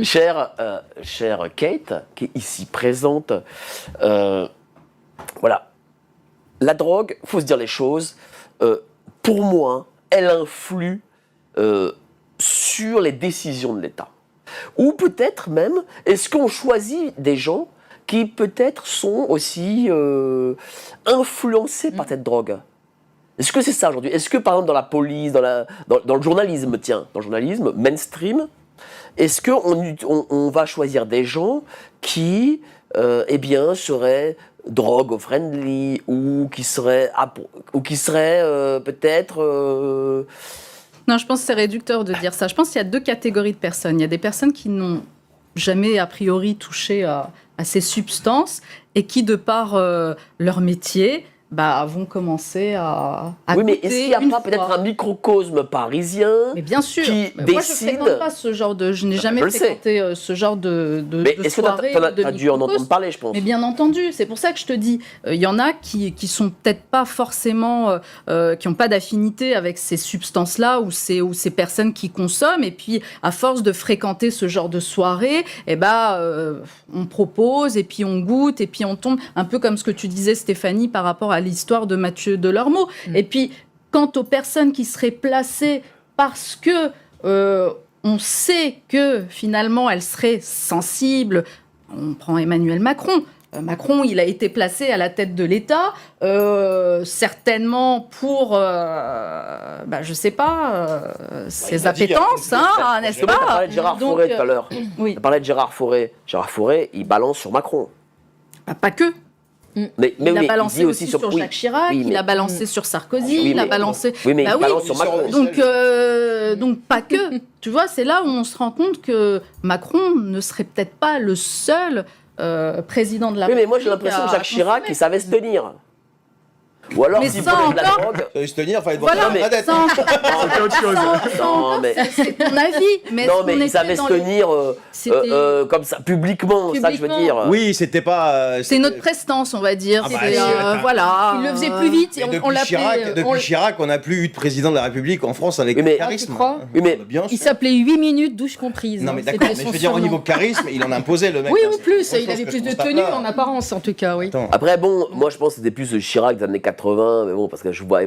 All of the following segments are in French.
Chère Kate, qui est ici présente, voilà, la drogue, il faut se dire les choses, pour moi, elle influe sur les décisions de l'État. Ou peut-être même, est-ce qu'on choisit des gens qui peut-être sont aussi influencés par cette drogue? Est-ce que c'est ça aujourd'hui? Est-ce que par exemple dans la police, dans le journalisme, dans le journalisme mainstream, est-ce qu'on va choisir des gens qui, seraient drogue-friendly ou qui seraient peut-être... Non, je pense que c'est réducteur de dire ça. Je pense qu'il y a deux catégories de personnes. Il y a des personnes qui n'ont jamais, a priori, touché à ces substances et qui, de par leur métier, vont commencer à oui, mais est-ce qu'il n'y a pas peut-être un microcosme parisien mais bien sûr. Qui moi, décide... je ne fréquente pas ce genre de... Je n'ai jamais fréquenté ce genre de mais est-ce soirée. Mais est-ce que tu as dû en entendre parler, je pense. Mais bien entendu. C'est pour ça que je te dis, il y en a qui sont peut-être pas forcément... qui n'ont pas d'affinité avec ces substances-là ou ces personnes qui consomment. Et puis, à force de fréquenter ce genre de soirée, on propose et puis on goûte et puis on tombe... Un peu comme ce que tu disais, Stéphanie, par rapport à l'histoire de Mathieu Delormeau. Et puis, quant aux personnes qui seraient placées parce que on sait que finalement elles seraient sensibles, on prend Emmanuel Macron. Macron, il a été placé à la tête de l'État, certainement pour, je sais pas, ses appétences, n'est-ce pas? Tu as parlé de Gérard Fauré tout à l'heure. Oui. Tu as parlé de Gérard Fauré. Gérard Fauré, il balance sur Macron. Pas que. Il a balancé il aussi sur Jacques Chirac, il a balancé sur Sarkozy, il a balancé... il balance sur Macron. Donc pas que. Tu vois, c'est là où on se rend compte que Macron ne serait peut-être pas le seul président de la République. Oui, mais moi j'ai l'impression que Jacques Chirac, il savait se tenir. Ou alors, mais s'il ça prenait de la encore, drogue... Ça va se tenir, enfin, il va voilà, la dette. C'est ton avis. Mais non, mais il savait se tenir comme ça, publiquement, c'est ça que je veux dire. Oui, c'était pas... c'est notre prestance, on va dire. Voilà. Il le faisait plus vite. Depuis Chirac, on n'a plus eu de président de la République en France avec charisme. Tu crois il s'appelait 8 minutes, douche comprise. Non, mais d'accord, mais je veux dire, au niveau charisme, il en imposait, le mec. Oui, en plus, il avait plus de tenue en apparence, en tout cas, oui. Après, bon, moi je pense que c'était plus Chirac des années 80, mais bon, parce que je vois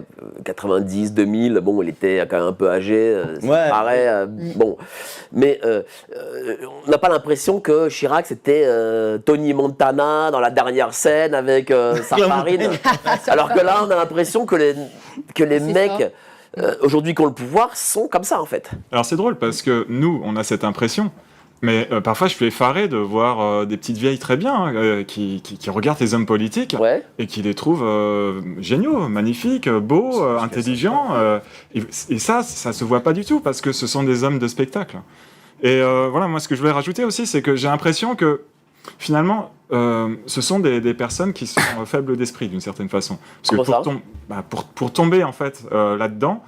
90, 2000, bon, il était quand même un peu âgé, ça paraît, bon. Mais on n'a pas l'impression que Chirac c'était Tony Montana dans la dernière scène avec Safarine. Alors que là, on a l'impression que les mecs, aujourd'hui qui ont le pouvoir, sont comme ça en fait. Alors c'est drôle parce que nous, on a cette impression. Mais parfois, je suis effaré de voir des petites vieilles très bien qui regardent les hommes politiques et qui les trouvent géniaux, magnifiques, beaux, intelligents. Et ça se voit pas du tout parce que ce sont des hommes de spectacle. Et voilà, moi, ce que je voulais rajouter aussi, c'est que j'ai l'impression que finalement, ce sont des personnes qui sont faibles d'esprit d'une certaine façon. Parce que pour tomber en fait là-dedans,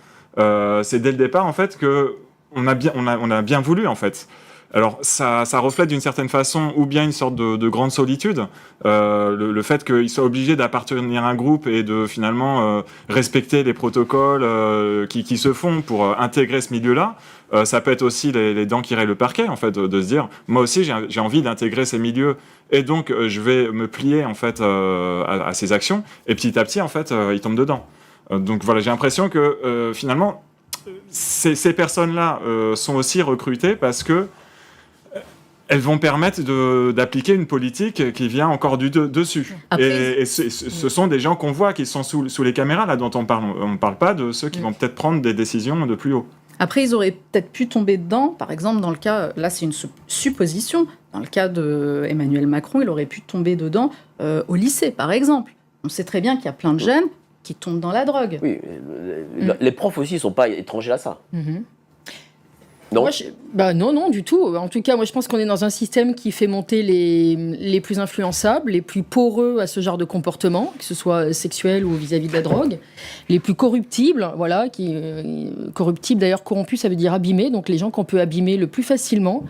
c'est dès le départ en fait que on a bien voulu en fait. Alors, ça reflète d'une certaine façon ou bien une sorte de grande solitude, le fait qu'ils soient obligés d'appartenir à un groupe et de finalement respecter les protocoles qui se font pour intégrer ce milieu-là. Ça peut être aussi les dents qui rayent le parquet, en fait, de se dire, moi aussi j'ai envie d'intégrer ces milieux et donc je vais me plier en fait à ces actions et petit à petit en fait ils tombent dedans. Donc voilà, j'ai l'impression que finalement ces personnes-là sont aussi recrutées parce que elles vont permettre d'appliquer une politique qui vient encore du dessus. Et ce sont des gens qu'on voit qui sont sous les caméras là dont on parle. On ne parle pas de ceux qui vont peut-être prendre des décisions de plus haut. Après, ils auraient peut-être pu tomber dedans. Par exemple, dans le cas, là c'est une supposition, dans le cas d'Emmanuel Macron, il aurait pu tomber dedans au lycée, par exemple. On sait très bien qu'il y a plein de jeunes qui tombent dans la drogue. Oui, les profs aussi ne sont pas étrangers à ça. Non. Non, du tout. En tout cas, moi, je pense qu'on est dans un système qui fait monter les plus influençables, les plus poreux à ce genre de comportement, que ce soit sexuel ou vis-à-vis de la drogue, les plus corruptibles, voilà, corruptibles d'ailleurs, corrompus, ça veut dire abîmer, donc les gens qu'on peut abîmer le plus facilement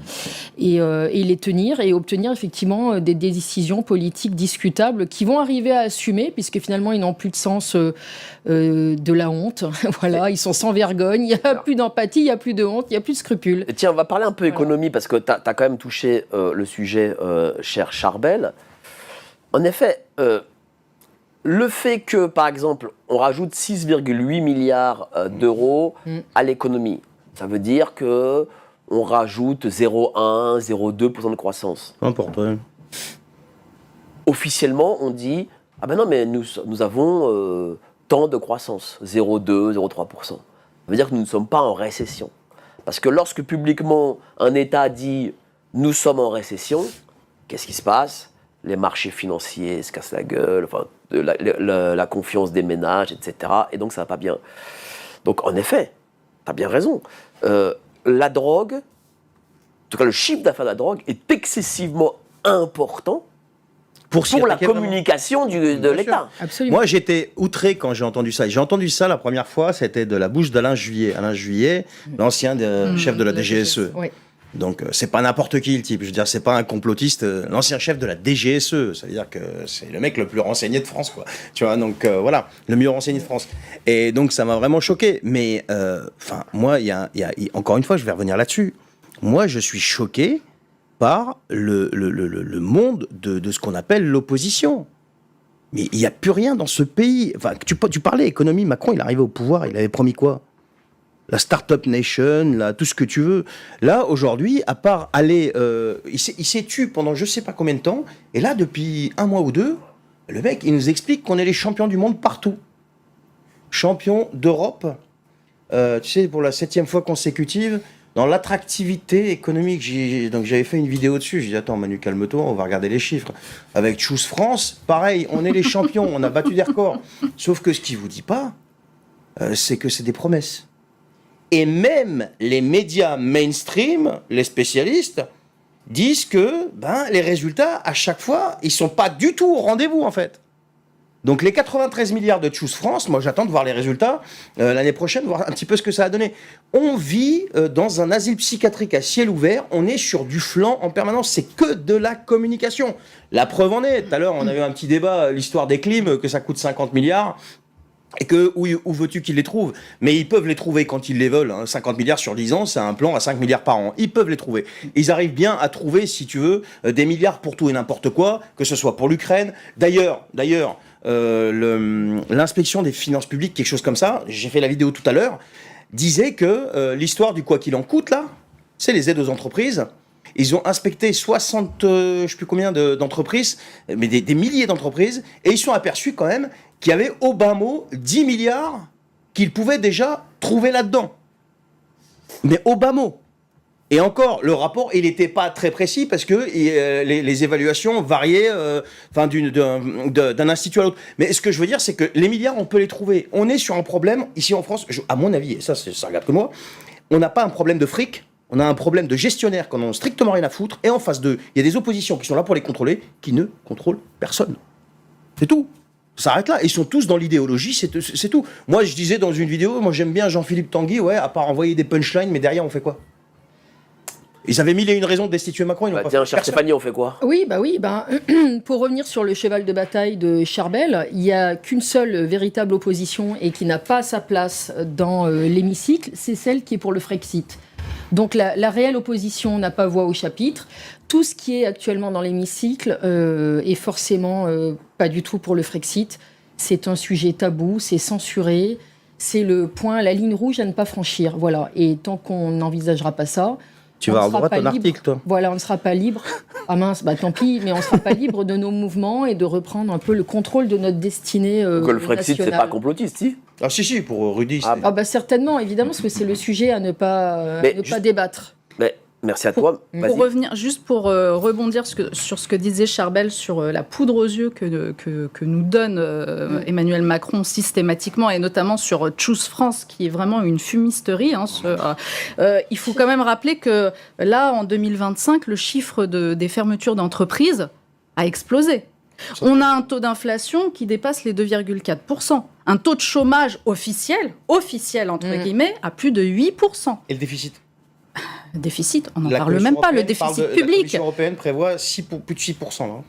et les tenir et obtenir effectivement des décisions politiques discutables qui vont arriver à assumer, puisque finalement, ils n'ont plus de sens de la honte. Voilà, ils sont sans vergogne, il n'y a plus d'empathie, il n'y a plus de honte, il n'y a plus de scrupules. Et tiens, on va parler un peu économie, parce que tu as quand même touché le sujet, cher Charbel. En effet, le fait que, par exemple, on rajoute 6,8 milliards d'euros à l'économie, ça veut dire que on rajoute 0,1, 0,2% de croissance. N'importe quoi. Officiellement, on dit « Ah ben non, mais nous avons tant de croissance, 0,2, 0,3%. » Ça veut dire que nous ne sommes pas en récession. Parce que lorsque publiquement un État dit « Nous sommes en récession », qu'est-ce qui se passe? Les marchés financiers se cassent la gueule, enfin, la confiance des ménages, etc. Et donc ça ne va pas bien. Donc en effet, tu as bien raison. La drogue, en tout cas le chiffre d'affaires de la drogue, est excessivement important pour la communication de l'État. Absolument. Moi, j'étais outré quand j'ai entendu ça. J'ai entendu ça la première fois, c'était de la bouche d'Alain Juillet. Alain Juillet, l'ancien chef de la DGSE. Oui. Donc, c'est pas n'importe qui, le type. Je veux dire, c'est pas un complotiste. L'ancien chef de la DGSE, ça veut dire que c'est le mec le plus renseigné de France, quoi. Tu vois, donc voilà, le mieux renseigné de France. Et donc, ça m'a vraiment choqué. Mais, moi, encore une fois, je vais revenir là-dessus. Moi, je suis choqué par le monde de ce qu'on appelle l'opposition. Mais il n'y a plus rien dans ce pays. Enfin, tu parlais économie, Macron, il est arrivé au pouvoir, il avait promis quoi? La Startup Nation, tout ce que tu veux. Là, aujourd'hui, à part aller... il s'est tué pendant je sais pas combien de temps, et là, depuis 1 mois ou 2, le mec, il nous explique qu'on est les champions du monde partout. Champions d'Europe, tu sais, pour la 7e fois consécutive, dans l'attractivité économique. Donc j'avais fait une vidéo dessus, j'ai dit attends Manu, calme-toi, on va regarder les chiffres. Avec Choose France, pareil, on est les champions, on a battu des records. Sauf que ce qu'il vous dit pas, c'est que c'est des promesses. Et même les médias mainstream, les spécialistes, disent que les résultats, à chaque fois, ils sont pas du tout au rendez-vous en fait. Donc les 93 milliards de Choose France, moi j'attends de voir les résultats l'année prochaine, voir un petit peu ce que ça a donné. On vit dans un asile psychiatrique à ciel ouvert, on est sur du flanc en permanence, c'est que de la communication. La preuve en est, tout à l'heure on a eu un petit débat, l'histoire des clims, que ça coûte 50 milliards. Et que où veux-tu qu'ils les trouvent? Mais ils peuvent les trouver quand ils les veulent. 50 milliards sur 10 ans, c'est un plan à 5 milliards par an. Ils peuvent les trouver. Ils arrivent bien à trouver, si tu veux, des milliards pour tout et n'importe quoi, que ce soit pour l'Ukraine. D'ailleurs, l'inspection des finances publiques, quelque chose comme ça, j'ai fait la vidéo tout à l'heure, disait que l'histoire du quoi qu'il en coûte, là, c'est les aides aux entreprises. Ils ont inspecté 60, je sais plus combien d'entreprises, mais des milliers d'entreprises, et ils sont aperçus quand même qu'il y avait au bas mot 10 milliards qu'ils pouvaient déjà trouver là-dedans. Mais au bas mot. Et encore, le rapport, il n'était pas très précis parce que les évaluations variaient d'un institut à l'autre. Mais ce que je veux dire, c'est que les milliards, on peut les trouver. On est sur un problème, ici en France, à mon avis, et ça regarde que moi, on n'a pas un problème de fric, on a un problème de gestionnaires qui n'en ont strictement rien à foutre, et en face d'eux, il y a des oppositions qui sont là pour les contrôler, qui ne contrôlent personne. C'est tout. Ça s'arrête là. Ils sont tous dans l'idéologie, c'est tout. Moi, je disais dans une vidéo, moi j'aime bien Jean-Philippe Tanguy, à part envoyer des punchlines, mais derrière, on fait quoi? Ils avaient 1001 raisons de destituer Macron, ils n'ont pas tiens, fait. cher Stéphanie, on fait quoi? Oui, pour revenir sur le cheval de bataille de Charbel, il n'y a qu'une seule véritable opposition et qui n'a pas sa place dans l'hémicycle, c'est celle qui est pour le Frexit. Donc la réelle opposition n'a pas voix au chapitre. Tout ce qui est actuellement dans l'hémicycle est forcément pas du tout pour le Frexit. C'est un sujet tabou, c'est censuré, c'est la ligne rouge à ne pas franchir. Voilà. Et tant qu'on n'envisagera pas ça, tu vas avoir ton article, toi. Voilà, on ne sera pas libre. Ah mince, tant pis, mais on ne sera pas libre de nos mouvements et de reprendre un peu le contrôle de notre destinée que le Frexit, c'est pas complotiste, si? Ah si, pour Rudy. Certainement, évidemment, parce que c'est le sujet à ne pas débattre. Mais merci à toi. Pour revenir, juste pour rebondir sur ce que disait Charbel sur la poudre aux yeux que nous donne Emmanuel Macron systématiquement, et notamment sur Choose France, qui est vraiment une fumisterie. Il faut quand même rappeler que là, en 2025, le chiffre des fermetures d'entreprises a explosé. On a un taux d'inflation qui dépasse les 2,4%. Un taux de chômage officiel entre guillemets, à plus de 8%. Et le déficit? Déficit, on n'en parle même pas, le déficit public. La Commission européenne prévoit plus de 6%. Là.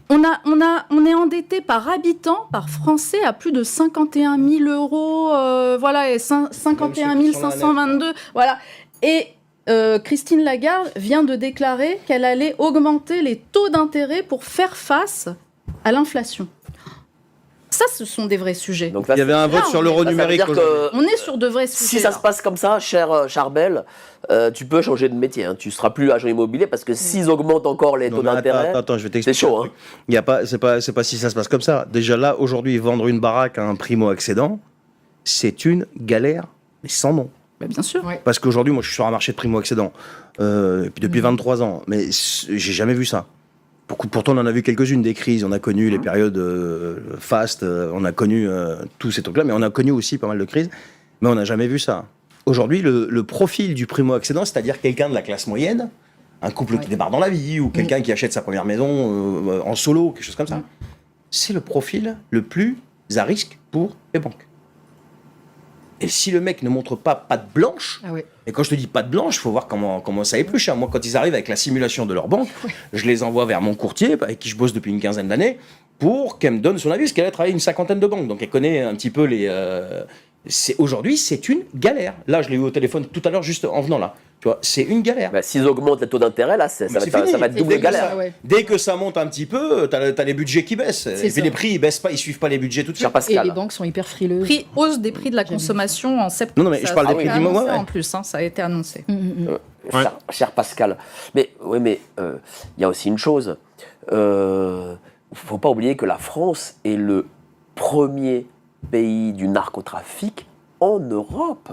On est endetté par habitant, par Français, à plus de 51 000 euros, et 51 522, voilà. Et Christine Lagarde vient de déclarer qu'elle allait augmenter les taux d'intérêt pour faire face à l'inflation. Ça, ce sont des vrais sujets. Donc là, Il y avait un vote sur l'euro numérique. On est sur de vrais sujets. Si ça se passe comme ça, cher Charbel, tu peux changer de métier. Hein. Tu ne seras plus agent immobilier parce que s'ils augmentent encore les taux d'intérêt, attends, je vais t'expliquer. c'est chaud. Hein. Il y a pas, c'est pas si ça se passe comme ça. Déjà là, aujourd'hui, vendre une baraque à un primo-accédant, c'est une galère, mais sans nom. Bah, bien sûr. Ouais. Parce qu'aujourd'hui, moi, je suis sur un marché de primo-accédant depuis 23 ans, mais j'ai jamais vu ça. Pourtant, on en a vu quelques-unes des crises. On a connu les périodes fastes, on a connu tous ces trucs-là, mais on a connu aussi pas mal de crises, mais on n'a jamais vu ça. Aujourd'hui, le profil du primo-accédant, c'est-à-dire quelqu'un de la classe moyenne, un couple qui démarre dans la vie, ou quelqu'un qui achète sa première maison en solo, quelque chose comme ça, c'est le profil le plus à risque pour les banques. Et si le mec ne montre pas patte blanche, et quand je te dis patte blanche, il faut voir comment ça épluche. Moi, quand ils arrivent avec la simulation de leur banque, je les envoie vers mon courtier, avec qui je bosse depuis une quinzaine d'années, pour qu'elle me donne son avis, parce qu'elle a travaillé une 50aine de banques. Donc elle connaît un petit peu les... Aujourd'hui, c'est une galère. Là, je l'ai eu au téléphone tout à l'heure, juste en venant là. Tu vois, c'est une galère. Bah, s'ils augmentent les taux d'intérêt, là, ça va être double galère. Dès que ça monte un petit peu, t'as les budgets qui baissent. Et puis les prix, ils baissent pas, ils suivent pas les budgets tout de suite. Et les banques sont hyper frileuses. Hausse des prix de la consommation en septembre. Non, mais je parle des prix du moment. En plus, hein, ça a été annoncé. Cher Pascal. Mais il y a aussi une chose. Faut pas oublier que la France est le premier pays du narcotrafic en Europe.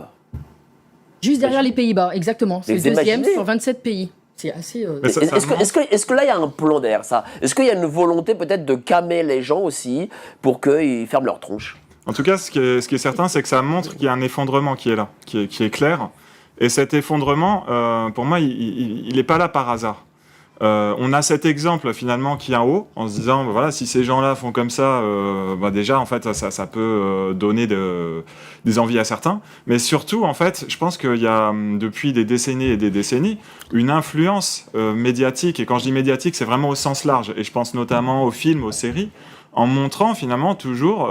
Juste derrière les Pays-Bas, exactement. C'est le deuxième sur 27 pays. C'est assez... Est-ce que là, il y a un plan derrière ça? Est-ce qu'il y a une volonté peut-être de calmer les gens aussi pour qu'ils ferment leur tronche? En tout cas, ce qui est certain, c'est que ça montre qu'il y a un effondrement qui est là, qui est clair. Et cet effondrement, pour moi, il n'est pas là par hasard. On a cet exemple finalement qui est en haut, en se disant voilà, si ces gens-là font comme ça, déjà en fait ça peut donner des envies à certains, mais surtout en fait je pense qu'il y a depuis des décennies et des décennies une influence médiatique, et quand je dis médiatique c'est vraiment au sens large, et je pense notamment aux films, aux séries, en montrant finalement toujours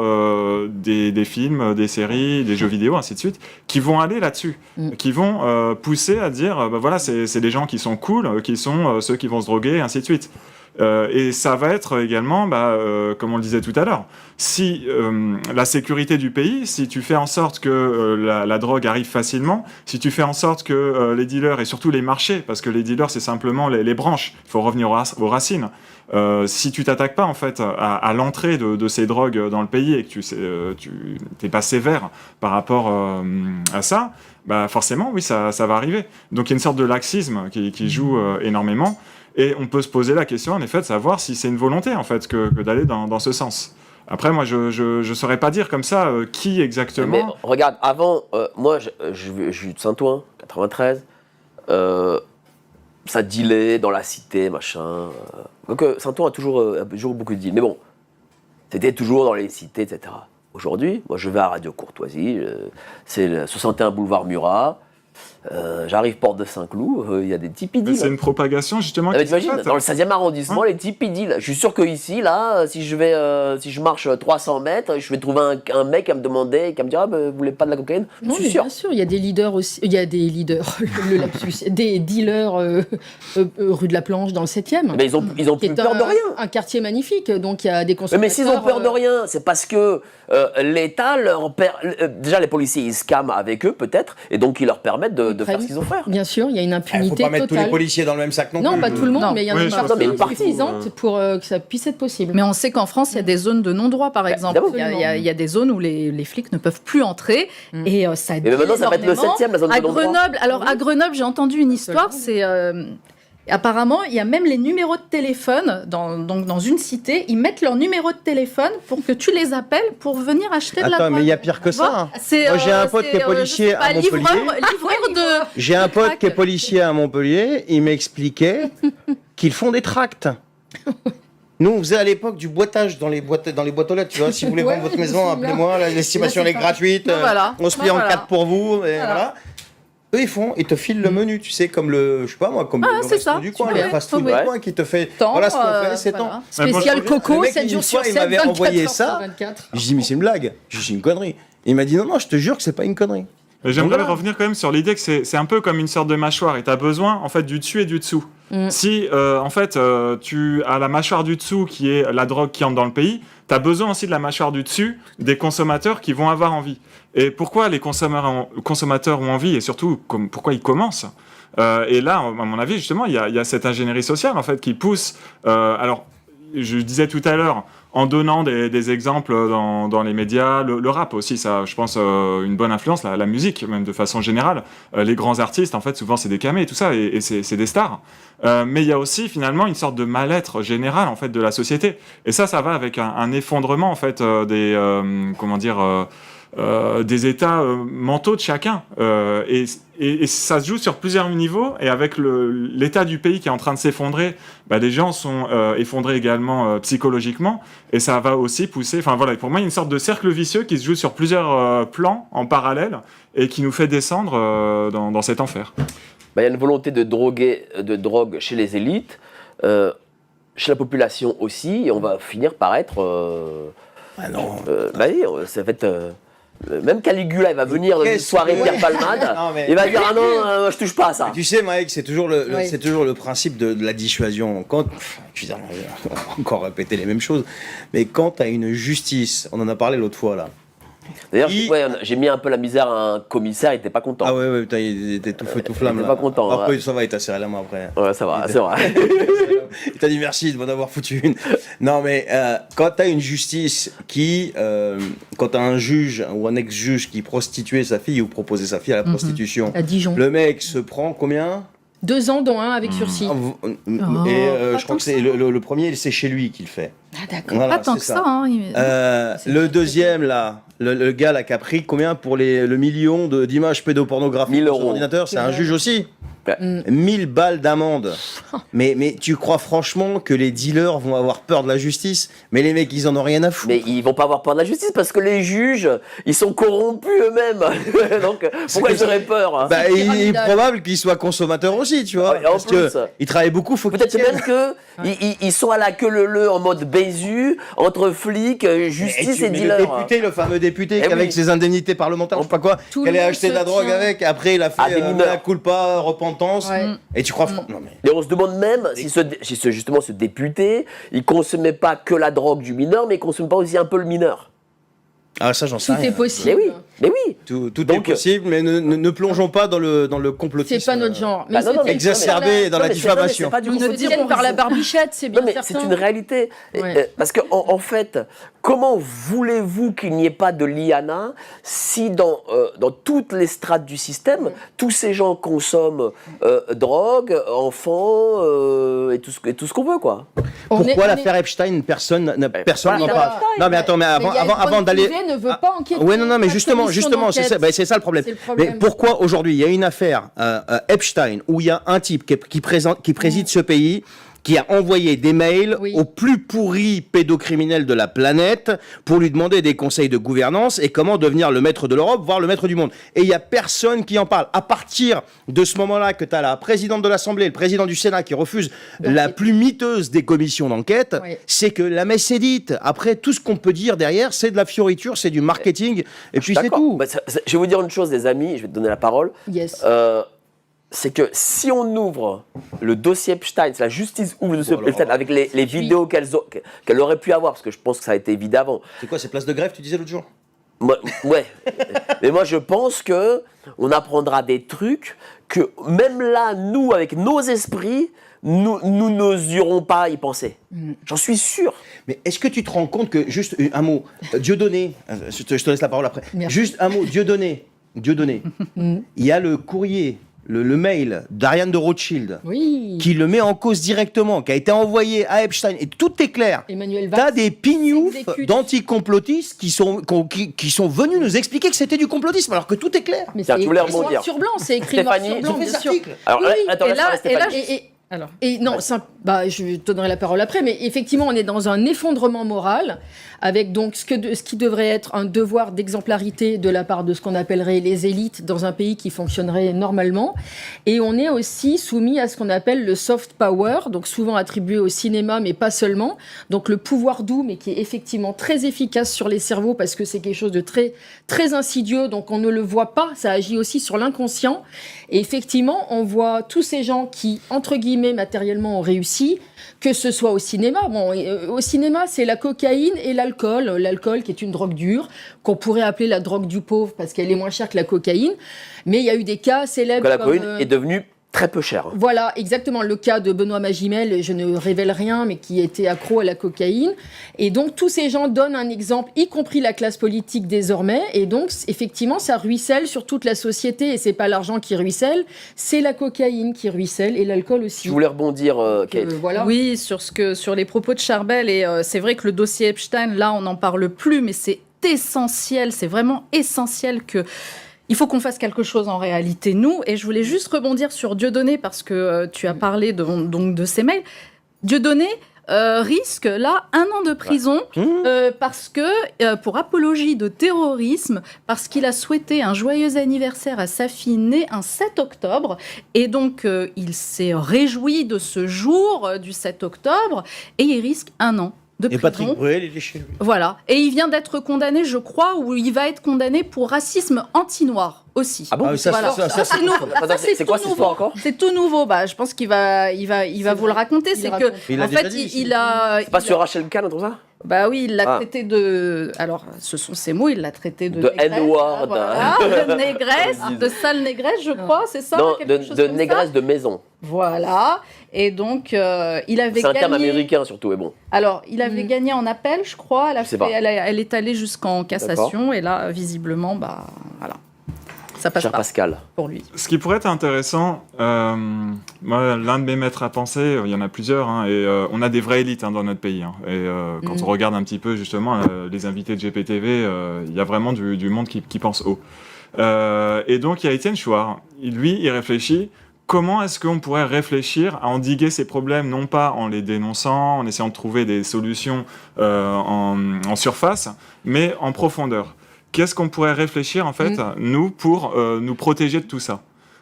des films, des séries, des jeux vidéo, ainsi de suite, qui vont aller là-dessus, qui vont pousser à dire, voilà, c'est des gens qui sont cool, qui sont ceux qui vont se droguer, ainsi de suite. Et ça va être également, comme on le disait tout à l'heure, si la sécurité du pays, si tu fais en sorte que la drogue arrive facilement, si tu fais en sorte que les dealers, et surtout les marchés, parce que les dealers c'est simplement les branches, il faut revenir aux racines, si tu t'attaques pas en fait à l'entrée de ces drogues dans le pays et que tu t'es pas sévère par rapport à ça, forcément oui ça va arriver. Donc il y a une sorte de laxisme qui joue énormément. Et on peut se poser la question, en effet, de savoir si c'est une volonté, en fait, que d'aller dans ce sens. Après, moi, je saurais pas dire comme ça qui exactement... Mais regarde, avant, moi, je suis de Saint-Ouen, 93, ça dealait dans la cité, machin. Donc Saint-Ouen a toujours beaucoup de deals. Mais bon, c'était toujours dans les cités, etc. Aujourd'hui, moi, je vais à Radio Courtoisie, c'est le 61 boulevard Murat. J'arrive porte de Saint-Cloud, il y a des Tipeee deals. C'est une propagation justement. T'imagines, dans le 16e arrondissement, les Tipeee deals. Je suis sûr que ici, là, si je marche 300 mètres, je vais trouver un mec qui va me demander, qui va me dire vous voulez pas de la cocaïne? Non, je suis sûr. Bien sûr, il y a des leaders aussi. Il y a des leaders, le lapsus, des dealers rue de la Planche dans le 7e. Mais ils ont plus peur de rien. Un quartier magnifique, donc il y a des consommateurs. Mais s'ils ont peur de rien, c'est parce que l'État leur déjà les policiers ils se scamment avec eux peut-être, et donc ils leur permettent de faire ce qu'ils ont fait. Bien sûr, il y a une impunité totale. Faut pas mettre tous les policiers dans le même sac non plus. Non, pas tout le monde, Non. mais il y en a une partie suffisante pour que ça puisse être possible. Mais on sait qu'en France, il y a des zones de non-droit, par exemple. Il y a des zones où les flics ne peuvent plus entrer, et ça dit maintenant, ça va être le 7e, la zone de non-droit. À Grenoble, j'ai entendu une histoire, c'est... apparemment, il y a même les numéros de téléphone dans une cité. Ils mettent leur numéro de téléphone pour que tu les appelles pour venir acheter de la drogue. Mais il y a pire que ça. Moi, j'ai un pote qui est policier à Montpellier. J'ai un pote qui est policier à Montpellier. Il m'expliquait qu'ils font des tracts. Nous, on faisait à l'époque du boitage dans les boîtes aux lettres. Tu vois, si vous voulez vendre votre maison, appelez-moi. L'estimation est gratuite. On se plie en 4 pour vous. Et voilà. Eux, ils te filent le menu, tu sais, comme le resto du coin, le fast-food du coin qui te fait. Voilà ce qu'on fait, c'est temps. Spécial coco, 7 jours sur 7, il m'avait 24 envoyé heures ça. sur 24. Je dis, mais c'est une blague. Je dis, c'est une connerie. Il m'a dit, non, je te jure que c'est pas une connerie. Mais j'aimerais Voilà. revenir quand même sur l'idée que c'est un peu comme une sorte de mâchoire et tu as besoin en fait du dessus et du dessous. Si en fait tu as la mâchoire du dessous qui est la drogue qui entre dans le pays, tu as besoin aussi de la mâchoire du dessus des consommateurs qui vont avoir envie. Et pourquoi les consommateurs ont envie et surtout pourquoi ils commencent et là, à mon avis, justement, il y a cette ingénierie sociale en fait qui pousse. Alors, je disais tout à l'heure, en donnant des exemples dans les médias, le rap aussi, ça, je pense, une bonne influence, la musique, même de façon générale. Les grands artistes, en fait, souvent, c'est des camés et tout ça, et c'est des stars. Mais il y a aussi, finalement, une sorte de mal-être général, en fait, de la société. Et ça va avec un effondrement, en fait, des états mentaux de chacun. Et ça se joue sur plusieurs niveaux, et avec l'état du pays qui est en train de s'effondrer, les gens sont effondrés également psychologiquement, et ça va aussi pousser... Enfin voilà, pour moi, il y a une sorte de cercle vicieux qui se joue sur plusieurs plans en parallèle, et qui nous fait descendre dans cet enfer. Il y a une volonté de drogue chez les élites, chez la population aussi, et on va finir par être... oui, ça va être... Même Caligula, il va venir dans une soirée Pierre Palmade, il va dire « Ah non, je touche pas à ça ». Tu sais, Mike, c'est toujours le principe de la dissuasion. Je veux dire, on va encore répéter les mêmes choses, mais quand tu as une justice, on en a parlé l'autre fois là. D'ailleurs, j'ai mis un peu la misère à un commissaire, il était pas content. Ah ouais, putain, il était tout feu, tout flamme. Il était pas content. Après, ça va, il t'a serré la main après. Ouais, ça va, c'est vrai. Il t'a dit merci de m'en avoir foutu une. Non, mais quand t'as une justice qui, quand t'as un juge ou un ex-juge qui prostituait sa fille ou proposait sa fille à la prostitution, à Dijon. Le mec se prend combien ? 2 ans, dont 1 avec sursis. Je crois que c'est le premier, c'est chez lui qu'il fait. Ah d'accord. Voilà, Pas tant que ça. Hein, le deuxième, là, le gars là, qui a pris combien pour le million d'images pédopornographiques 1000 sur euros. son ordinateur, c'est un juge aussi. Ouais. 1000 balles d'amende. Mais tu crois franchement que les dealers vont avoir peur de la justice? Mais les mecs, ils en ont rien à foutre. Mais ils vont pas avoir peur de la justice parce que les juges, ils sont corrompus eux-mêmes. Donc pourquoi ils auraient peur hein Il est probable qu'ils soient consommateurs aussi, tu vois. Ouais, en parce plus. qu'ils travaillent beaucoup, faut qu'ils Peut-être tiennent. même que ils sont à la queue leu en mode Bézu, entre flics, justice et mais dealers. le député, le fameux député, Eh avec oui. ses indemnités parlementaires, je sais pas quoi, Tout qu'elle le a monde acheté de se la drogue tient. avec, après il a fait des mineurs. mea culpa, repentance. Ouais. Et tu crois... Non mais... Et on se demande même si justement ce député, il consommait pas que la drogue du mineur, mais il consomme pas aussi un peu le mineur. Ah ça j'en sais Tout rien. est possible. Mais oui. Tout Donc, est possible, mais ne plongeons pas dans le complotisme. C'est pas notre genre. Bah non, non, mais- Exacerbé dans la Non, mais c'est- non, mais diffamation. c'est pas du Nous ne complotisme. tirons par la barbichette, c'est bien Non mais certain. c'est une réalité. Ouais. Parce que en fait, comment voulez-vous qu'il n'y ait pas de liana si dans toutes les strates du système, tous ces gens consomment drogue, enfants et tout ce qu'on veut quoi. Pourquoi l'affaire Epstein, personne n'en parle. Non mais attends, mais avant d'aller... ne veut pas enquêter. Ouais, non, mais pas de justement, commission c'est ça, d'enquête. c'est ça le problème. C'est le problème. Mais pourquoi aujourd'hui il y a une affaire Epstein où il y a un type qui préside ce pays, qui a envoyé des mails aux plus pourris pédocriminels de la planète pour lui demander des conseils de gouvernance et comment devenir le maître de l'Europe, voire le maître du monde. Et il n'y a personne qui en parle. À partir de ce moment-là que tu as la présidente de l'Assemblée, le président du Sénat qui refusent la plus miteuse des commissions d'enquête, c'est que la messe est dite. Après, tout ce qu'on peut dire derrière, c'est de la fioriture, c'est du marketing, et puis c'est tout. Bah, je vais vous dire une chose, les amis, je vais te donner la parole. Yes. C'est que si on ouvre le dossier Epstein, si la justice ouvre le dossier Epstein avec les vidéos qu'elle aurait pu avoir, parce que je pense que ça a été évident avant. C'est quoi, ces places de grève, tu disais l'autre jour? Ouais. Mais moi, je pense que on apprendra des trucs que même là, nous, avec nos esprits, nous n'oserons pas y penser. J'en suis sûr. Mais est-ce que tu te rends compte que, juste un mot, Dieudonné, je te laisse la parole après, juste un mot, Dieudonné, il y a le courrier, le mail d'Ariane de Rothschild, qui le met en cause directement, qui a été envoyé à Epstein, et tout est clair. Emmanuel Valls T'as des pignoufs d'anticomplotistes qui sont venus nous expliquer que c'était du complotisme, alors que tout est clair. Mais Tiens, c'est tu voulais écrit noir rebondir. sur blanc, c'est écrit noir Stéphanie, sur blanc, j'ai fait bien cet sûr. article. Alors, attends, et laisse là, parler Stéphanie. Alors, et non, je te donnerai la parole après, mais effectivement, on est dans un effondrement moral, avec donc ce qui devrait être un devoir d'exemplarité de la part de ce qu'on appellerait les élites dans un pays qui fonctionnerait normalement. Et on est aussi soumis à ce qu'on appelle le soft power, donc souvent attribué au cinéma, mais pas seulement. Donc le pouvoir doux, mais qui est effectivement très efficace sur les cerveaux, parce que c'est quelque chose de très, très insidieux, donc on ne le voit pas, ça agit aussi sur l'inconscient. Et effectivement, on voit tous ces gens qui, entre guillemets, matériellement ont réussi, que ce soit au cinéma. Bon, au cinéma, c'est la cocaïne et l'alcool. L'alcool qui est une drogue dure, qu'on pourrait appeler la drogue du pauvre parce qu'elle est moins chère que la cocaïne. Mais il y a eu des cas célèbres. La cocaïne est devenue très peu cher. Voilà, exactement. Le cas de Benoît Magimel, je ne révèle rien, mais qui était accro à la cocaïne. Et donc, tous ces gens donnent un exemple, y compris la classe politique désormais. Et donc, effectivement, ça ruisselle sur toute la société. Et c'est pas l'argent qui ruisselle, c'est la cocaïne qui ruisselle et l'alcool aussi. Je voulais rebondir, Kate. Voilà. Oui, sur les propos de Charbel. Et c'est vrai que le dossier Epstein, là, on n'en parle plus, mais c'est essentiel, c'est vraiment essentiel que... Il faut qu'on fasse quelque chose en réalité, nous. Et je voulais juste rebondir sur Dieudonné, parce que tu as parlé donc de ces mails. Dieudonné risque, là, 1 an de prison parce que, pour apologie de terrorisme, parce qu'il a souhaité un joyeux anniversaire à sa fille née un 7 octobre. Et donc, il s'est réjoui de ce jour du 7 octobre. Et il risque 1 an de prison. Et Patrick Bruel, il est chez lui. Voilà. Et il vient d'être condamné, je crois, ou il va être condamné pour racisme anti-noir aussi. Ah bon? Ça, Voilà. c'est nouveau. C'est quoi cette histoire encore? C'est tout nouveau. Je pense qu'il va vous le raconter. C'est que, en fait, il a... C'est pas sur Rachel Kahn, tout ça? Bah oui, il l'a traité de... Alors, ce sont ces mots, il l'a traité de N-word. Voilà, de négresse, de sale négresse, je crois, c'est ça? Non, quelque chose de comme négresse ça de maison. Voilà. Et donc, il avait gagné... C'est un terme américain, surtout, mais bon. Alors, il avait gagné en appel, je crois. Elle est allée jusqu'en cassation. D'accord. Et là, visiblement, voilà. Ça passe Cher pas Pascal. pour lui. Ce qui pourrait être intéressant, moi, l'un de mes maîtres à penser, il y en a plusieurs, et on a des vraies élites dans notre pays. Et quand on regarde un petit peu justement les invités de GPTV, il y a vraiment du monde qui pense haut. Et donc il y a Étienne Chouard. Lui, il réfléchit. Comment est-ce qu'on pourrait réfléchir à endiguer ces problèmes, non pas en les dénonçant, en essayant de trouver des solutions en surface, mais en profondeur. Qu'est-ce qu'on pourrait réfléchir, en fait, nous, pour nous protéger de tout ça?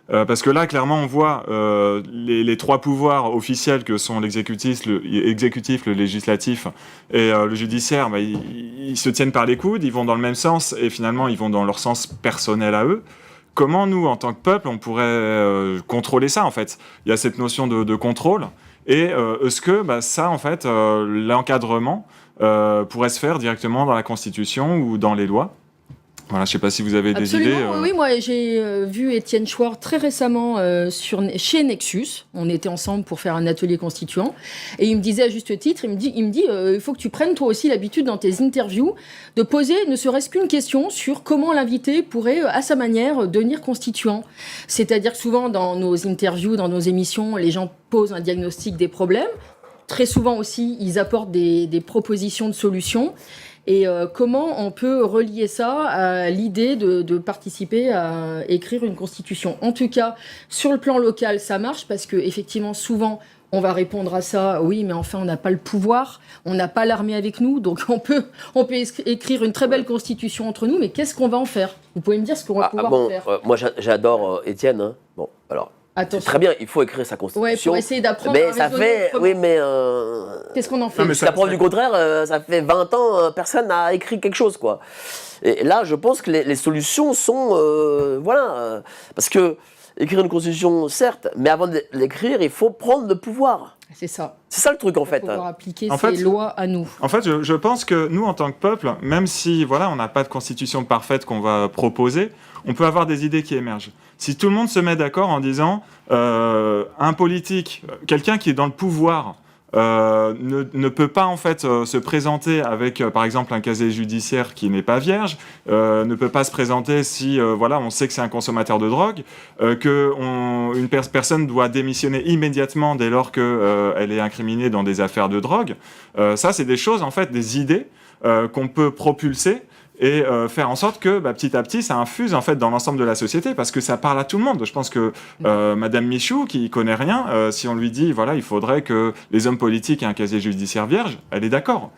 Parce que là, clairement, on voit les 3 pouvoirs officiels que sont l'exécutif, le législatif et le judiciaire, ils se tiennent par les coudes, ils vont dans le même sens et finalement, ils vont dans leur sens personnel à eux. Comment, nous, en tant que peuple, on pourrait contrôler ça, en fait? Il y a cette notion de contrôle. Et est-ce que ça, en fait, l'encadrement pourrait se faire directement dans la Constitution ou dans les lois? Voilà, je ne sais pas si vous avez des idées. Oui, moi j'ai vu Étienne Chouard très récemment chez Nexus. On était ensemble pour faire un atelier constituant. Et il me disait à juste titre, il me dit, il faut que tu prennes toi aussi l'habitude dans tes interviews de poser ne serait-ce qu'une question sur comment l'invité pourrait, à sa manière, devenir constituant. C'est-à-dire que souvent dans nos interviews, dans nos émissions, les gens posent un diagnostic des problèmes. Très souvent aussi, ils apportent des propositions de solutions. Et comment on peut relier ça à l'idée de participer à écrire une constitution. En tout cas, sur le plan local, ça marche parce que effectivement, souvent, on va répondre à ça, oui, mais enfin, on n'a pas le pouvoir, on n'a pas l'armée avec nous, donc on peut écrire une très belle constitution entre nous, mais qu'est-ce qu'on va en faire? Vous pouvez me dire ce qu'on va pouvoir en faire? Moi, j'adore Étienne. Hein. Bon, alors... Attention. Très bien, il faut écrire sa constitution. Ouais, pour essayer d'apprendre mais à ça raisonner fait, autrement. oui, mais qu'est-ce qu'on en fait? la preuve du contraire, ça fait 20 ans, personne n'a écrit quelque chose, quoi. Et là, je pense que les solutions sont, parce que écrire une constitution, certes, mais avant de l'écrire, il faut prendre le pouvoir. C'est ça. C'est ça le truc, en fait. Il faut pouvoir appliquer En ces fait, lois à nous. En fait, je pense que nous, en tant que peuple, même si on n'a pas de constitution parfaite qu'on va proposer, on peut avoir des idées qui émergent. Si tout le monde se met d'accord en disant un politique, quelqu'un qui est dans le pouvoir, ne peut pas en fait se présenter avec par exemple un casier judiciaire qui n'est pas vierge, ne peut pas se présenter si on sait que c'est un consommateur de drogue, qu'une personne doit démissionner immédiatement dès lors qu'elle est incriminée dans des affaires de drogue. Ça, c'est des choses en fait, des idées qu'on peut propulser et faire en sorte que petit à petit ça infuse en fait dans l'ensemble de la société, parce que ça parle à tout le monde. Je pense que Madame Michou, qui connaît rien, si on lui dit voilà, il faudrait que les hommes politiques aient un casier judiciaire vierge, elle est d'accord.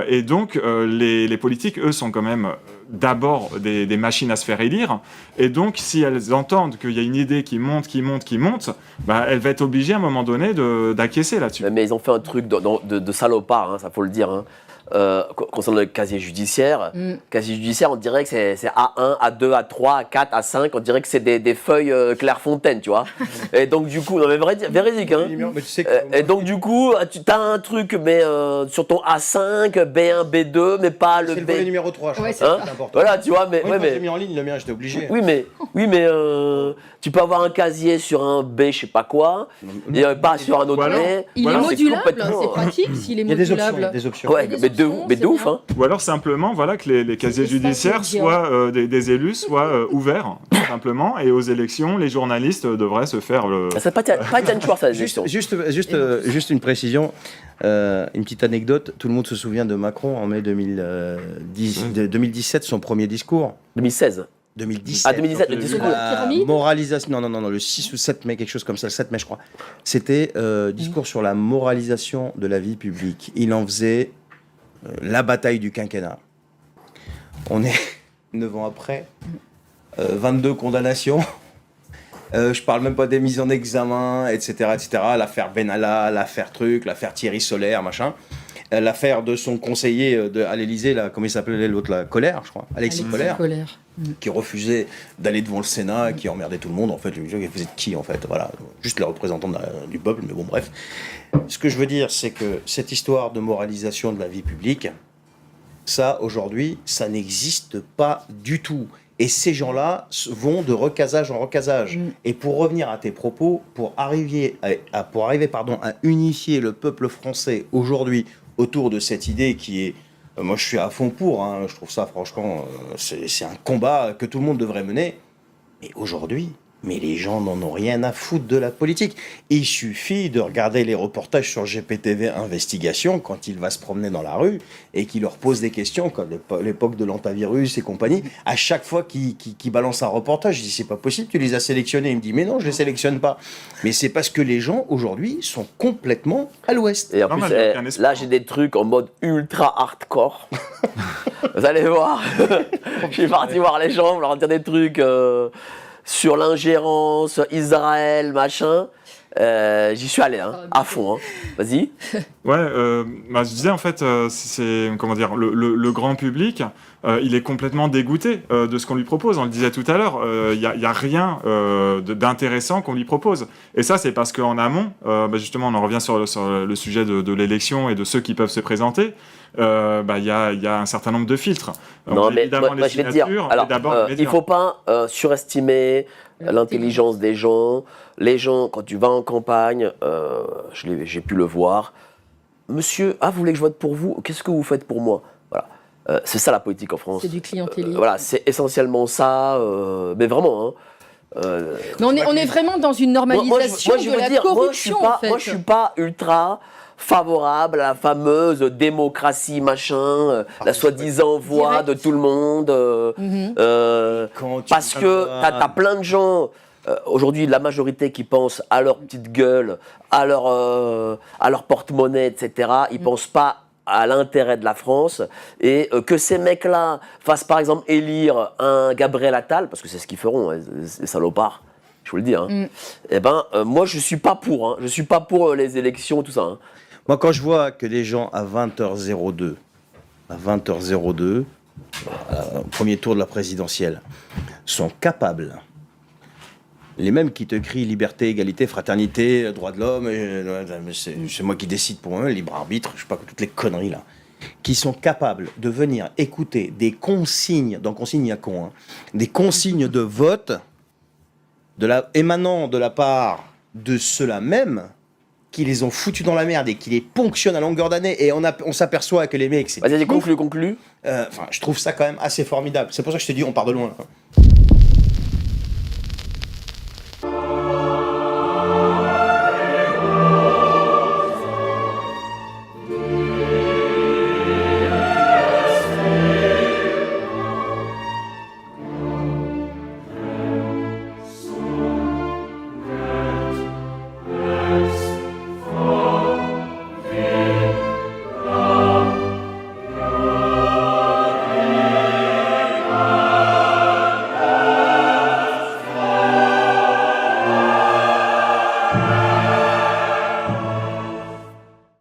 Et donc les politiques, eux, sont quand même d'abord des machines à se faire élire, et donc si elles entendent qu'il y a une idée qui monte, elle va être obligée à un moment donné d'acquiescer là-dessus. Mais ils ont fait un truc de salopard, hein, ça faut le dire. Hein. Concernant le casier judiciaire, on dirait que c'est A1, A2, A3, A4, A5, on dirait que c'est des feuilles Clairefontaine, tu vois. Et donc du coup, non mais véridique, hein. Mais tu sais que Et donc du coup, tu as un truc, mais sur ton A5, B1, B2, mais pas le c'est B. le volet numéro 3, je crois. Ouais, C'est important. Voilà, tu vois, mais... Moi, ouais, quand mais j'ai mis en ligne le mien, j'étais obligé. oui, mais tu peux avoir un casier sur un B, je sais pas quoi, et pas sur un autre Ou alors- B. Il est Voilà, modulable, complètement- c'est pratique s'il est Il y a des options, modulable. il y a des options. Ouais, Il y a des mais options, de c'est ouf, bien. hein. Ou alors simplement voilà, que les casiers C'est ça, judiciaires c'est soient des élus soient ouverts, tout simplement, et aux élections, les journalistes devraient se faire le... C'est pas Étienne Schwartz à la gestion. Juste une précision, une petite anecdote. Tout le monde se souvient de Macron en mai 2017, son premier discours. 2016. 2017. Ah, 2017, le La discours. La pyramide Moralisation. Non, le 6 ou 7 mai, quelque chose comme ça, le 7 mai, je crois. C'était discours sur la moralisation de la vie publique. Il en faisait la bataille du quinquennat. On est 9 ans après, 22 condamnations. Je parle même pas des mises en examen, etc., etc. L'affaire Benalla, l'affaire truc, l'affaire Thierry Solaire, machin. L'affaire de son conseiller à l'Élysée, là, comment il s'appelait l'autre, là, Colère, je crois. Alexis Colère, qui refusait d'aller devant le Sénat, qui emmerdait tout le monde. En fait, le jeu, il faisait de qui, en fait? Voilà, juste le représentant du peuple, mais bon, bref. Ce que je veux dire, c'est que cette histoire de moralisation de la vie publique, ça, aujourd'hui, ça n'existe pas du tout. Et ces gens-là vont de recasage en recasage. Et pour revenir à tes propos, pour arriver à unifier le peuple français aujourd'hui autour de cette idée qui est... moi, je suis à fond pour, hein, je trouve ça, franchement, c'est un combat que tout le monde devrait mener. Et aujourd'hui, mais les gens n'en ont rien à foutre de la politique. Il suffit de regarder les reportages sur GPTV Investigation quand il va se promener dans la rue et qu'il leur pose des questions, comme l'époque de l'antavirus et compagnie. À chaque fois qu'il balance un reportage, je dis c'est pas possible, tu les as sélectionnés. Il me dit mais non, je les sélectionne pas. Mais c'est parce que les gens aujourd'hui sont complètement à l'ouest. Et en Normal, plus, il y a un espoir. là, j'ai des trucs en mode ultra hardcore. Vous allez voir. Je suis parti voir les gens, leur dire des trucs sur l'ingérence, Israël, machin. J'y suis allé, hein, à fond. Hein. Vas-y. Ouais, je disais en fait, c'est comment dire, le grand public, il est complètement dégoûté de ce qu'on lui propose. On le disait tout à l'heure, il y a rien d'intéressant qu'on lui propose. Et ça, c'est parce qu'en amont, justement, on en revient sur le sujet de l'élection et de ceux qui peuvent se présenter. Il y a un certain nombre de filtres. Non, mais évidemment, moi, je vais te dire. Alors, il ne faut pas surestimer l'intelligence des gens. Les gens, quand tu vas en campagne, j'ai pu le voir. Monsieur, vous voulez que je vote pour vous? Qu'est-ce que vous faites pour moi? Voilà. C'est ça la politique en France. C'est du clientélisme. Voilà, c'est essentiellement ça, mais vraiment. Hein. Mais on est vraiment dans une normalisation je de veux la dire, corruption, en fait. Moi, je suis pas ultra favorable à la fameuse démocratie machin, la soi-disant voix Direct. de tout le monde, parce que t'as plein de gens aujourd'hui, la majorité qui pensent à leur petite gueule, à leur porte-monnaie, etc. Ils pensent pas à l'intérêt de la France, et que ces mecs-là fassent par exemple élire un Gabriel Attal, parce que c'est ce qu'ils feront, hein, les salopards, je vous le dis, hein. Eh ben, moi je suis pas pour, hein. Je suis pas pour les élections, tout ça. Hein. Moi, quand je vois que les gens à 20h02, au premier tour de la présidentielle, sont capables, les mêmes qui te crient liberté, égalité, fraternité, droit de l'homme, c'est moi qui décide pour eux, libre arbitre, je sais pas, toutes les conneries là, qui sont capables de venir écouter des consignes, dans consignes il y a con, hein, des consignes de vote émanant de la part de ceux-là même, qui les ont foutus dans la merde et qui les ponctionnent à longueur d'année, et on s'aperçoit que les mecs, c'est... Vas-y, conclue. je trouve ça quand même assez formidable. C'est pour ça que je te dis, on part de loin. Là.